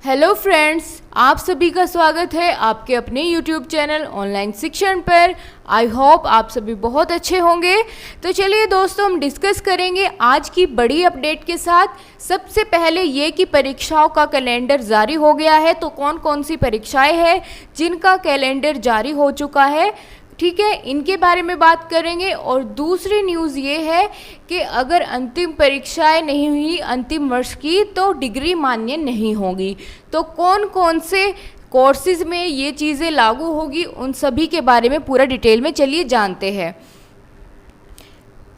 Hello friends, आप सभी का स्वागत है आपके अपने यूट्यूब चैनल ऑनलाइन शिक्षण पर। आई होप आप सभी बहुत अच्छे होंगे। तो चलिए दोस्तों, हम डिस्कस करेंगे आज की बड़ी अपडेट के साथ। सबसे पहले ये कि परीक्षाओं का कैलेंडर जारी हो गया है। तो कौन कौन सी परीक्षाएं हैं जिनका कैलेंडर जारी हो चुका है, ठीक है, इनके बारे में बात करेंगे। और दूसरी न्यूज़ ये है कि अगर अंतिम परीक्षाएं नहीं हुई अंतिम वर्ष की तो डिग्री मान्य नहीं होगी। तो कौन कौन से कोर्सेज में ये चीज़ें लागू होगी, उन सभी के बारे में पूरा डिटेल में चलिए जानते हैं।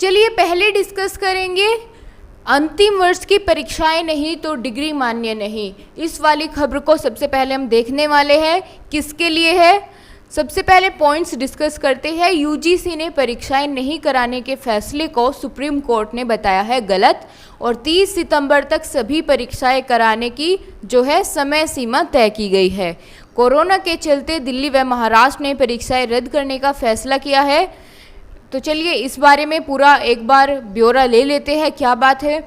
चलिए पहले डिस्कस करेंगे अंतिम वर्ष की परीक्षाएं नहीं तो डिग्री मान्य नहीं। इस वाली खबर को सबसे पहले हम देखने वाले हैं किसके लिए है। सबसे पहले पॉइंट्स डिस्कस करते हैं। यूजीसी ने परीक्षाएं नहीं कराने के फैसले को सुप्रीम कोर्ट ने बताया है गलत और 30 सितंबर तक सभी परीक्षाएं कराने की जो है समय सीमा तय की गई है। कोरोना के चलते दिल्ली व महाराष्ट्र ने परीक्षाएं रद्द करने का फैसला किया है। तो चलिए इस बारे में पूरा एक बार ब्यौरा ले लेते हैं, क्या बात है।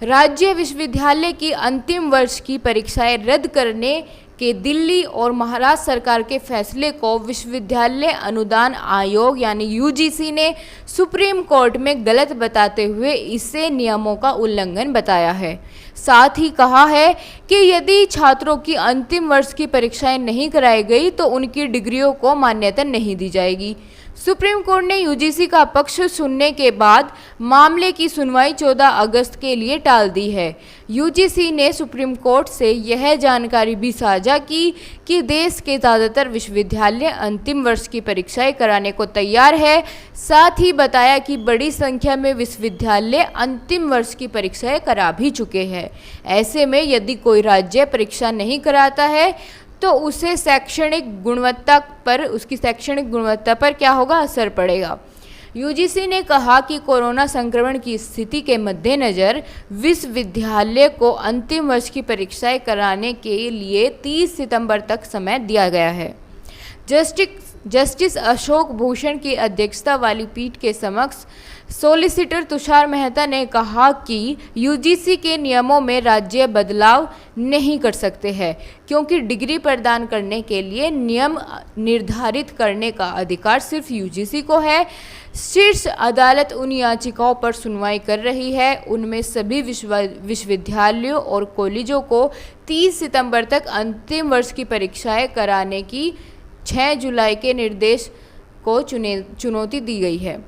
राज्य विश्वविद्यालय की अंतिम वर्ष की परीक्षाएं रद्द करने के दिल्ली और महाराष्ट्र सरकार के फैसले को विश्वविद्यालय अनुदान आयोग यानी यूजीसी ने सुप्रीम कोर्ट में गलत बताते हुए इसे नियमों का उल्लंघन बताया है। साथ ही कहा है कि यदि छात्रों की अंतिम वर्ष की परीक्षाएं नहीं कराई गई तो उनकी डिग्रियों को मान्यता नहीं दी जाएगी। सुप्रीम कोर्ट ने यूजीसी का पक्ष सुनने के बाद मामले की सुनवाई 14 अगस्त के लिए टाल दी है। यूजीसी ने सुप्रीम कोर्ट से यह जानकारी भी साझा की कि देश के ज़्यादातर विश्वविद्यालय अंतिम वर्ष की परीक्षाएं कराने को तैयार है। साथ ही बताया कि बड़ी संख्या में विश्वविद्यालय अंतिम वर्ष की परीक्षाएं करा भी चुके हैं। ऐसे में यदि कोई राज्य परीक्षा नहीं कराता है तो उसे उसकी शैक्षणिक गुणवत्ता पर क्या होगा, असर पड़ेगा। यूजीसी ने कहा कि कोरोना संक्रमण की स्थिति के मद्देनज़र विश्वविद्यालय को अंतिम वर्ष की परीक्षाएं कराने के लिए 30 सितंबर तक समय दिया गया है। जस्टिस अशोक भूषण की अध्यक्षता वाली पीठ के समक्ष सॉलिसिटर तुषार मेहता ने कहा कि यूजीसी के नियमों में राज्य बदलाव नहीं कर सकते हैं क्योंकि डिग्री प्रदान करने के लिए नियम निर्धारित करने का अधिकार सिर्फ यूजीसी को है। शीर्ष अदालत उन याचिकाओं पर सुनवाई कर रही है। उनमें सभी विश्वविद्यालयों और कॉलेजों को 30 सितंबर तक अंतिम वर्ष की परीक्षाएं कराने की 6 जुलाई के निर्देश को चुनौती दी गई है।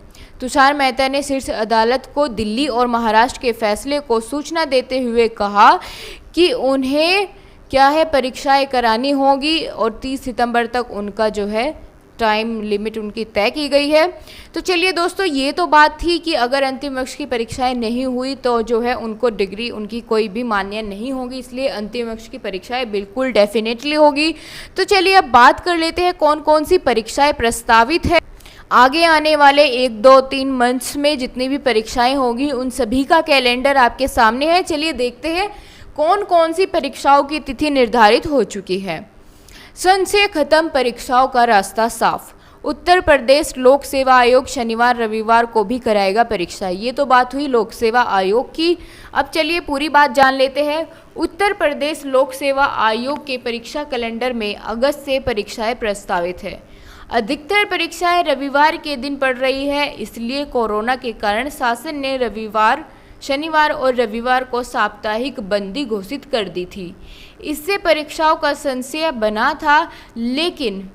तुषार मेहता ने शीर्ष अदालत को दिल्ली और महाराष्ट्र के फैसले को सूचना देते हुए कहा कि उन्हें क्या है, परीक्षाएं करानी होगी और 30 सितंबर तक उनका जो है टाइम लिमिट उनकी तय की गई है। तो चलिए दोस्तों, ये तो बात थी कि अगर अंतिम वर्ष की परीक्षाएं नहीं हुई तो जो है उनको डिग्री उनकी कोई भी मान्य नहीं होगी, इसलिए अंतिम वर्ष की परीक्षाएं बिल्कुल डेफिनेटली होगी। तो चलिए अब बात कर लेते हैं कौन कौन सी परीक्षाएं प्रस्तावित है। आगे आने वाले 1, 2, 3 मंथ्स में जितनी भी परीक्षाएं होगी उन सभी का कैलेंडर आपके सामने है। चलिए देखते हैं कौन कौन सी परीक्षाओं की तिथि निर्धारित हो चुकी है। संशय खत्म, परीक्षाओं का रास्ता साफ। उत्तर प्रदेश लोक सेवा आयोग शनिवार रविवार को भी कराएगा परीक्षा। ये तो बात हुई लोक सेवा आयोग की। अब चलिए पूरी बात जान लेते हैं। उत्तर प्रदेश लोक सेवा आयोग के परीक्षा कैलेंडर में अगस्त से परीक्षाएं प्रस्तावित है। अधिकतर परीक्षाएं रविवार के दिन पड़ रही है, इसलिए कोरोना के कारण शासन ने शनिवार और रविवार को साप्ताहिक बंदी घोषित कर दी थी। इससे परीक्षाओं का संशय बना था, लेकिन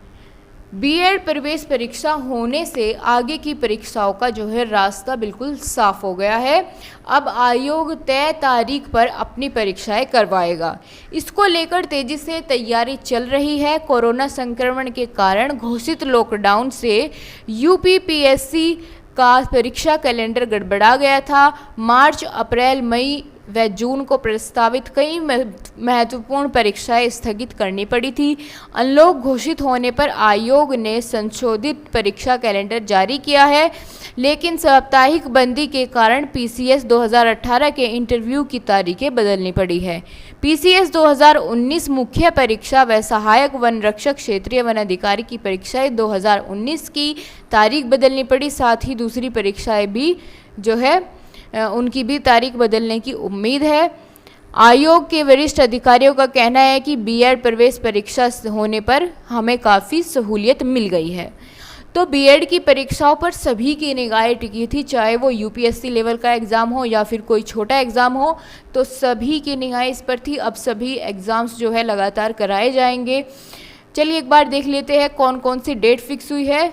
बीएड प्रवेश परीक्षा होने से आगे की परीक्षाओं का जो है रास्ता बिल्कुल साफ हो गया है। अब आयोग तय तारीख पर अपनी परीक्षाएं करवाएगा। इसको लेकर तेजी से तैयारी चल रही है। कोरोना संक्रमण के कारण घोषित लॉकडाउन से यूपीपीएससी का परीक्षा कैलेंडर गड़बड़ा गया था। मार्च, अप्रैल, मई व जून को प्रस्तावित कई महत्वपूर्ण परीक्षाएं स्थगित करनी पड़ी थी। अनलॉक घोषित होने पर आयोग ने संशोधित परीक्षा कैलेंडर जारी किया है, लेकिन साप्ताहिक बंदी के कारण पीसीएस 2018 के इंटरव्यू की तारीखें बदलनी पड़ी है। पीसीएस 2019 मुख्य परीक्षा व सहायक वन रक्षक क्षेत्रीय वन अधिकारी की परीक्षाएं 2019 की तारीख बदलनी पड़ी। साथ ही दूसरी परीक्षाएं भी जो है उनकी भी तारीख बदलने की उम्मीद है। आयोग के वरिष्ठ अधिकारियों का कहना है कि बीएड प्रवेश परीक्षा होने पर हमें काफ़ी सहूलियत मिल गई है। तो बीएड की परीक्षाओं पर सभी की निगाहें टिकी थी, चाहे वो यूपीएससी लेवल का एग्ज़ाम हो या फिर कोई छोटा एग्ज़ाम हो, तो सभी की निगाहें इस पर थी। अब सभी एग्ज़ाम्स जो है लगातार कराए जाएंगे। चलिए एक बार देख लेते हैं कौन कौन सी डेट फिक्स हुई है।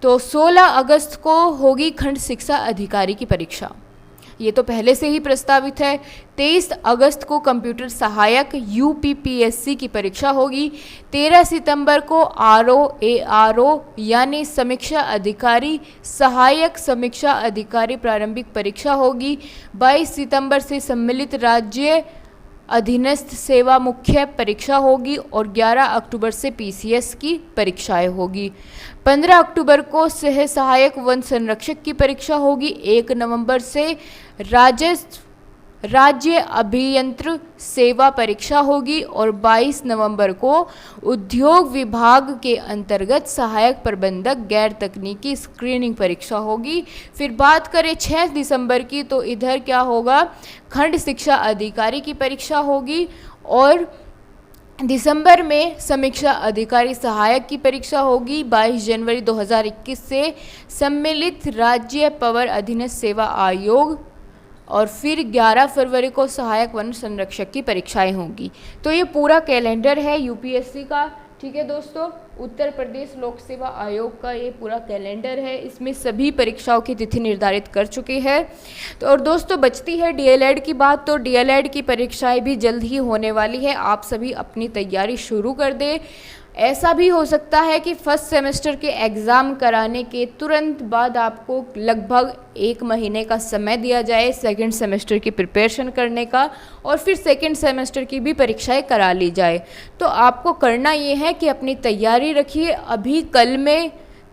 तो 16 अगस्त को होगी खंड शिक्षा अधिकारी की परीक्षा, ये तो पहले से ही प्रस्तावित है। 23 अगस्त को कंप्यूटर सहायक यूपीपीएससी की परीक्षा होगी। 13 सितंबर को आरओ यानी समीक्षा अधिकारी सहायक समीक्षा अधिकारी प्रारंभिक परीक्षा होगी। 22 सितंबर से सम्मिलित राज्य अधीनस्थ सेवा मुख्य परीक्षा होगी और 11 अक्टूबर से पीसीएस की परीक्षाएं होगी। 15 अक्टूबर को सह सहायक वन संरक्षक की परीक्षा होगी। 1 नवंबर से राज्य अभियंत्र सेवा परीक्षा होगी और 22 नवंबर को उद्योग विभाग के अंतर्गत सहायक प्रबंधक गैर तकनीकी स्क्रीनिंग परीक्षा होगी। फिर बात करें 6 दिसंबर की, तो इधर क्या होगा, खंड शिक्षा अधिकारी की परीक्षा होगी और दिसंबर में समीक्षा अधिकारी सहायक की परीक्षा होगी। 22 जनवरी 2021 से सम्मिलित राज्य पवर अधीनस्थ सेवा आयोग और फिर 11 फरवरी को सहायक वन संरक्षक की परीक्षाएं होंगी। तो ये पूरा कैलेंडर है यूपीएससी का। ठीक है दोस्तों, उत्तर प्रदेश लोक सेवा आयोग का ये पूरा कैलेंडर है, इसमें सभी परीक्षाओं की तिथि निर्धारित कर चुके हैं। तो और दोस्तों बचती है डीएलएड की बात, तो डीएलएड की परीक्षाएं भी जल्द ही होने वाली है। आप सभी अपनी तैयारी शुरू कर दें। ऐसा भी हो सकता है कि फर्स्ट सेमेस्टर के एग्ज़ाम कराने के तुरंत बाद आपको लगभग 1 महीने का समय दिया जाए सेकंड सेमेस्टर की प्रिपरेशन करने का, और फिर सेकंड सेमेस्टर की भी परीक्षाएं करा ली जाए। तो आपको करना ये है कि अपनी तैयारी रखिए। अभी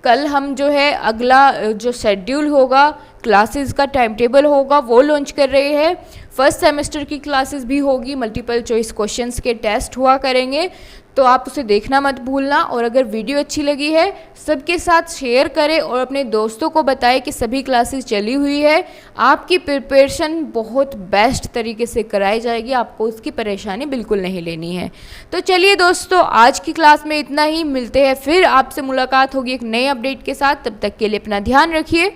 कल हम जो है अगला जो शेड्यूल होगा, क्लासेस का टाइम टेबल होगा, वो लॉन्च कर रहे हैं। फर्स्ट सेमेस्टर की क्लासेस भी होगी, मल्टीपल चॉइस क्वेश्चंस के टेस्ट हुआ करेंगे, तो आप उसे देखना मत भूलना। और अगर वीडियो अच्छी लगी है सबके साथ शेयर करें और अपने दोस्तों को बताएं कि सभी क्लासेस चली हुई है। आपकी प्रिपरेशन बहुत बेस्ट तरीके से कराई जाएगी, आपको उसकी परेशानी बिल्कुल नहीं लेनी है। तो चलिए दोस्तों, आज की क्लास में इतना ही। मिलते हैं फिर आपसे मुलाकात होगी एक नए अपडेट के साथ। तब तक के लिए अपना ध्यान रखिए।